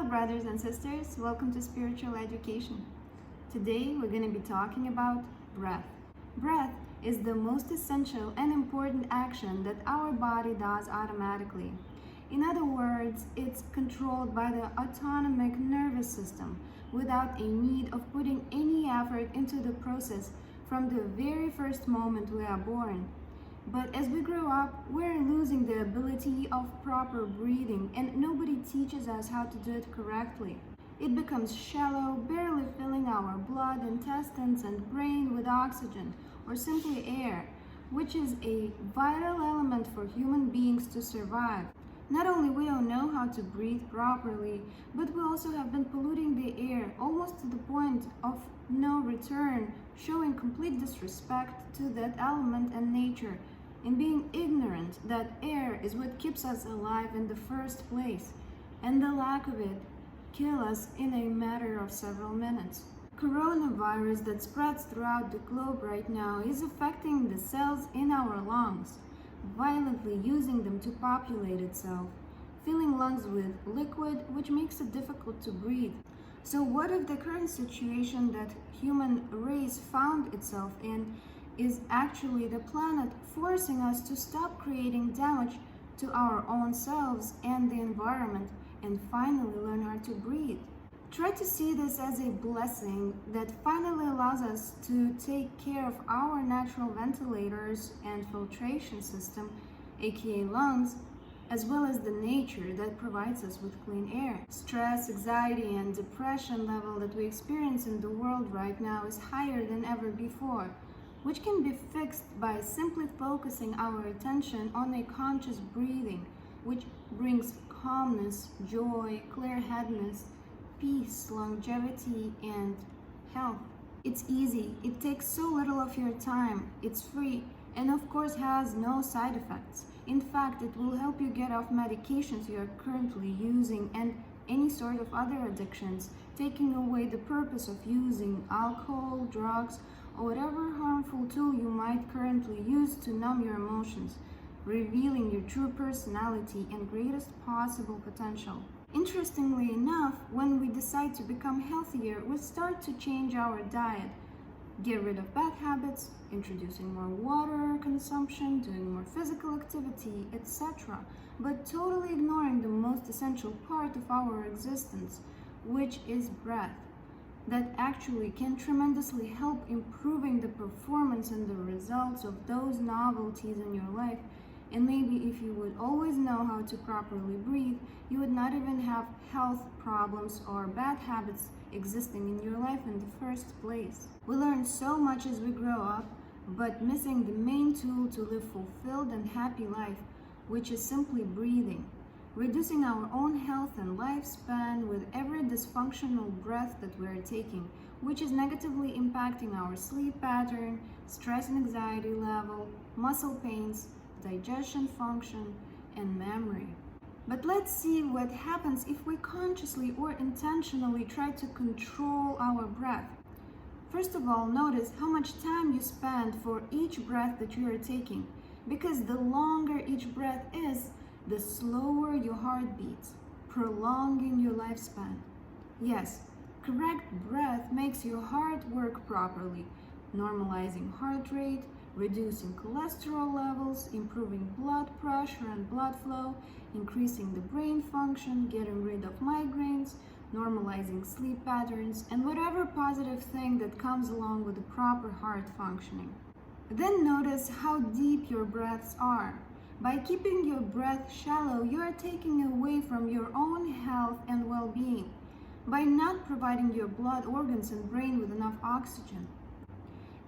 brothers and sisters, welcome to Spiritual Education. Today we're going to be talking about breath. Breath is the most essential and important action that our body does automatically. In other words, it's controlled by the autonomic nervous system without a need of putting any effort into the process from the very first moment we are born. But as we grow up, we're losing the ability of proper breathing, and nobody teaches us how to do it correctly. It becomes shallow, barely filling our blood, intestines, and brain with oxygen, or simply air, which is a vital element for human beings to survive. Not only we don't know how to breathe properly, but we also have been polluting the air almost to the point of no return, showing complete disrespect to that element and nature, and being ignorant that air is what keeps us alive in the first place, and the lack of it kill us in a matter of several minutes. Coronavirus that spreads throughout the globe right now is affecting the cells in our lungs, violently using them to populate itself, filling lungs with liquid, which makes it difficult to breathe. So what if the current situation that human race found itself in is actually the planet forcing us to stop creating damage to our own selves and the environment and finally learn how to breathe? Try to see this as a blessing that finally allows us to take care of our natural ventilators and filtration system, aka lungs, as well as the nature that provides us with clean air. Stress, anxiety, and depression level that we experience in the world right now is higher than ever before, which can be fixed by simply focusing our attention on a conscious breathing, which brings calmness, joy, clear-headedness, peace, longevity, and health. It's easy, it takes so little of your time, it's free, and of course has no side effects. In fact, it will help you get off medications you are currently using and any sort of other addictions, taking away the purpose of using alcohol, drugs, or whatever harmful tool you might currently use to numb your emotions, revealing your true personality and greatest possible potential. Interestingly enough, when we decide to become healthier, we start to change our diet, get rid of bad habits, introducing more water consumption, doing more physical activity, etc., but totally ignoring the most essential part of our existence, which is breath, that actually can tremendously help improving the performance and the results of those novelties in your life. And maybe if you would always know how to properly breathe, you would not even have health problems or bad habits existing in your life in the first place. We learn so much as we grow up, but missing the main tool to live fulfilled and happy life, which is simply breathing, reducing our own health and lifespan with every dysfunctional breath that we're taking, which is negatively impacting our sleep pattern, stress and anxiety level, muscle pains, digestion function, and memory. But let's see what happens if we consciously or intentionally try to control our breath. First of all, notice how much time you spend for each breath that you are taking, because the longer each breath is, the slower your heart beats, prolonging your lifespan. Yes, correct breath makes your heart work properly, normalizing heart rate, reducing cholesterol levels, improving blood pressure and blood flow, increasing the brain function, getting rid of migraines, normalizing sleep patterns, and whatever positive thing that comes along with the proper heart functioning. Then notice how deep your breaths are. By keeping your breath shallow, you are taking away from your own health and well-being, by not providing your blood organs and brain with enough oxygen.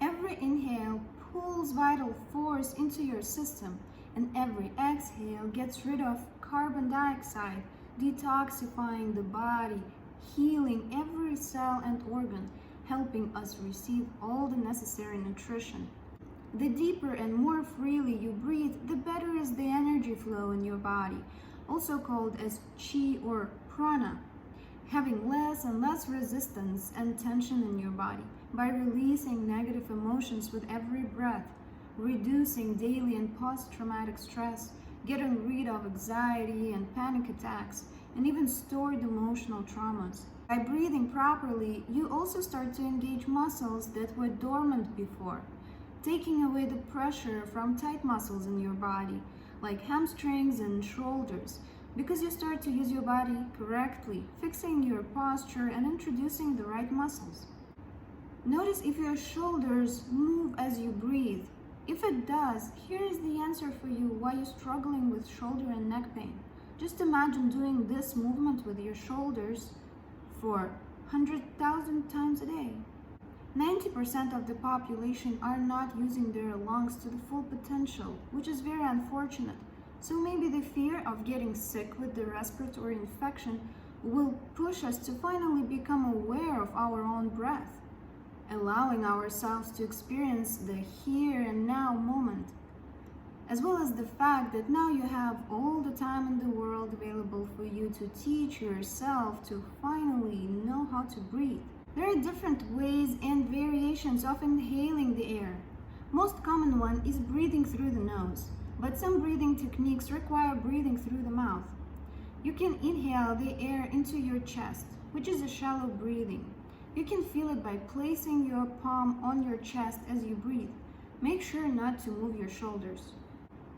Every inhale pulls vital force into your system, and every exhale gets rid of carbon dioxide, detoxifying the body, healing every cell and organ, helping us receive all the necessary nutrition. The deeper and more freely you breathe, the better is the energy flow in your body, also called as chi or prana, having less and less resistance and tension in your body by releasing negative emotions with every breath, reducing daily and post-traumatic stress, getting rid of anxiety and panic attacks, and even stored emotional traumas. By breathing properly, you also start to engage muscles that were dormant before, taking away the pressure from tight muscles in your body, like hamstrings and shoulders, because you start to use your body correctly, fixing your posture and introducing the right muscles. Notice if your shoulders move as you breathe. If it does, here is the answer for you why you're struggling with shoulder and neck pain. Just imagine doing this movement with your shoulders for 100,000 times a day. 90% of the population are not using their lungs to the full potential, which is very unfortunate. So maybe the fear of getting sick with the respiratory infection will push us to finally become aware of our own breath, allowing ourselves to experience the here and now moment, as well as the fact that now you have all the time in the world available for you to teach yourself to finally know how to breathe. There are different ways and variations of inhaling the air. Most common one is breathing through the nose, but some breathing techniques require breathing through the mouth. You can inhale the air into your chest, which is a shallow breathing. You can feel it by placing your palm on your chest as you breathe. Make sure not to move your shoulders.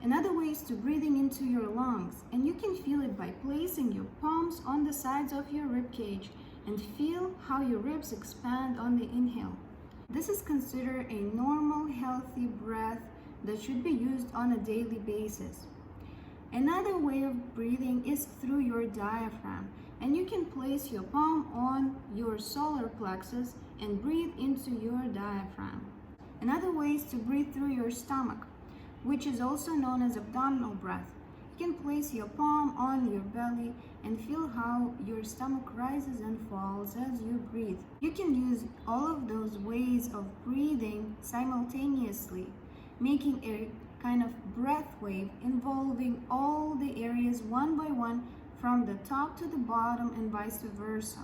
Another way is to breathing into your lungs, and you can feel it by placing your palms on the sides of your rib cage and feel how your ribs expand on the inhale. This is considered a normal, healthy breath that should be used on a daily basis. Another way of breathing is through your diaphragm, and you can place your palm on your solar plexus and breathe into your diaphragm. Another way is to breathe through your stomach, which is also known as abdominal breath. You can place your palm on your belly and feel how your stomach rises and falls as you breathe. You can use all of those ways of breathing simultaneously, making a kind of breath wave involving all the areas one by one from the top to the bottom and vice versa.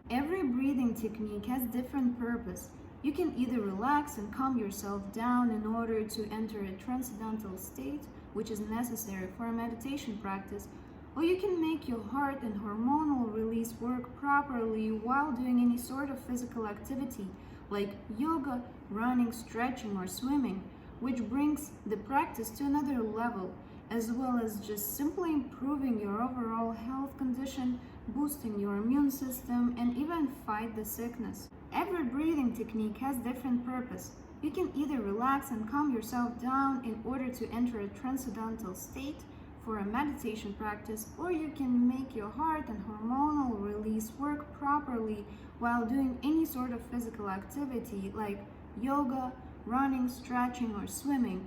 Every breathing technique has different purpose. You can either relax and calm yourself down in order to enter a transcendental state, which is necessary for a meditation practice, or you can make your heart and hormonal release work properly while doing any sort of physical activity like yoga, running, stretching, or swimming, which brings the practice to another level, as well as just simply improving your overall health condition, boosting your immune system, and even fight the sickness. Every breathing technique has different purpose. You can either relax and calm yourself down in order to enter a transcendental state for a meditation practice, or you can make your heart and hormonal release work properly while doing any sort of physical activity like yoga, running, stretching, or swimming,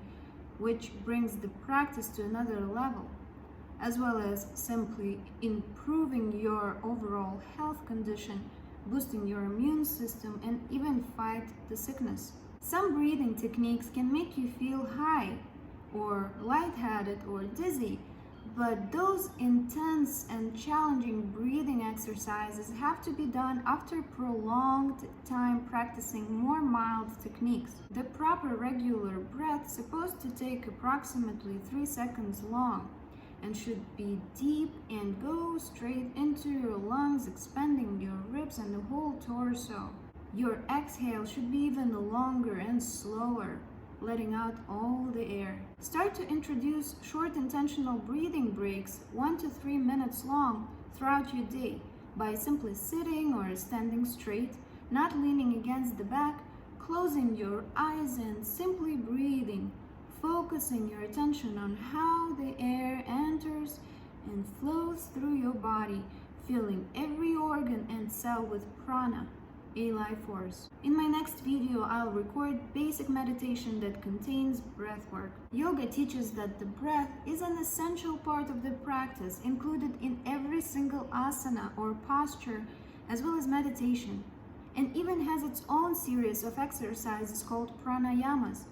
which brings the practice to another level, as well as simply improving your overall health condition, boosting your immune system, and even fight the sickness. Some breathing techniques can make you feel high or lightheaded or dizzy, but those intense and challenging breathing exercises have to be done after prolonged time practicing more mild techniques. The proper regular breath is supposed to take approximately 3 seconds long and should be deep and go straight into your lungs, expanding your ribs and the whole torso. Your exhale should be even longer and slower, letting out all the air. Start to introduce short intentional breathing breaks, 1 to 3 minutes long, throughout your day by simply sitting or standing straight, not leaning against the back, closing your eyes and simply breathing, focusing your attention on how the air enters and flows through your body, filling every organ and cell with prana, a life force. In my next video, I'll record basic meditation that contains breath work. Yoga teaches that the breath is an essential part of the practice, included in every single asana or posture, as well as meditation, and even has its own series of exercises called pranayamas,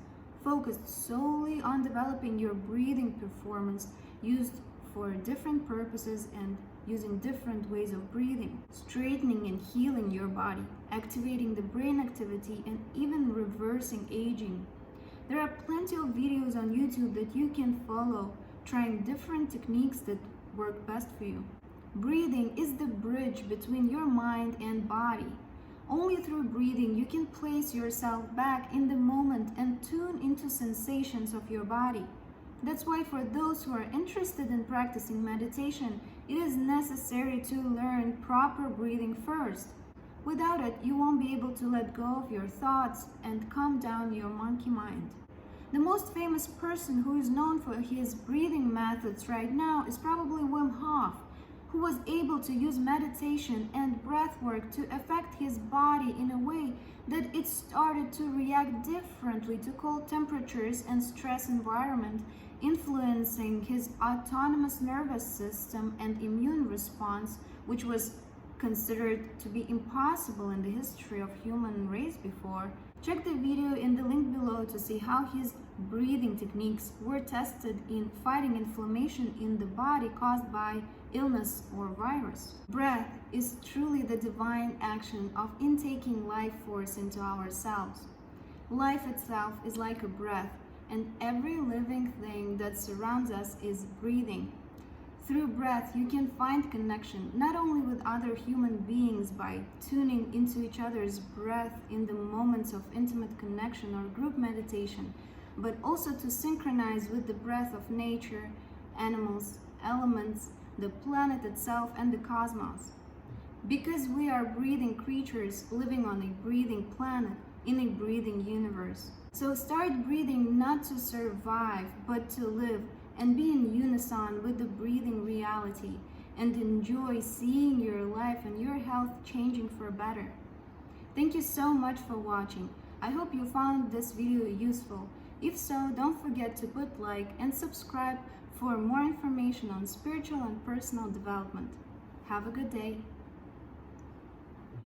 focused solely on developing your breathing performance, used for different purposes and using different ways of breathing, straightening and healing your body, activating the brain activity, and even reversing aging. There are plenty of videos on YouTube that you can follow, trying different techniques that work best for you. Breathing is the bridge between your mind and body. Only through breathing you can place yourself back in the moment and tune into sensations of your body. That's why for those who are interested in practicing meditation, it is necessary to learn proper breathing first. Without it, you won't be able to let go of your thoughts and calm down your monkey mind. The most famous person who is known for his breathing methods right now is probably Wim Hof, who was able to use meditation and breath work to affect his body in a way that it started to react differently to cold temperatures and stress environment, influencing his autonomous nervous system and immune response, which was considered to be impossible in the history of human race before. Check the video in the link below to see how his breathing techniques were tested in fighting inflammation in the body caused by illness or virus. Breath is truly the divine action of intaking life force into ourselves. Life itself is like a breath, and every living thing that surrounds us is breathing. Through breath, you can find connection not only with other human beings by tuning into each other's breath in the moments of intimate connection or group meditation, but also to synchronize with the breath of nature, animals, elements, the planet itself, and the cosmos. Because we are breathing creatures living on a breathing planet in a breathing universe. So start breathing not to survive, but to live and be in unison with the breathing reality, and enjoy seeing your life and your health changing for better. Thank you so much for watching. I hope you found this video useful. If so, don't forget to put like and subscribe for more information on spiritual and personal development. Have a good day.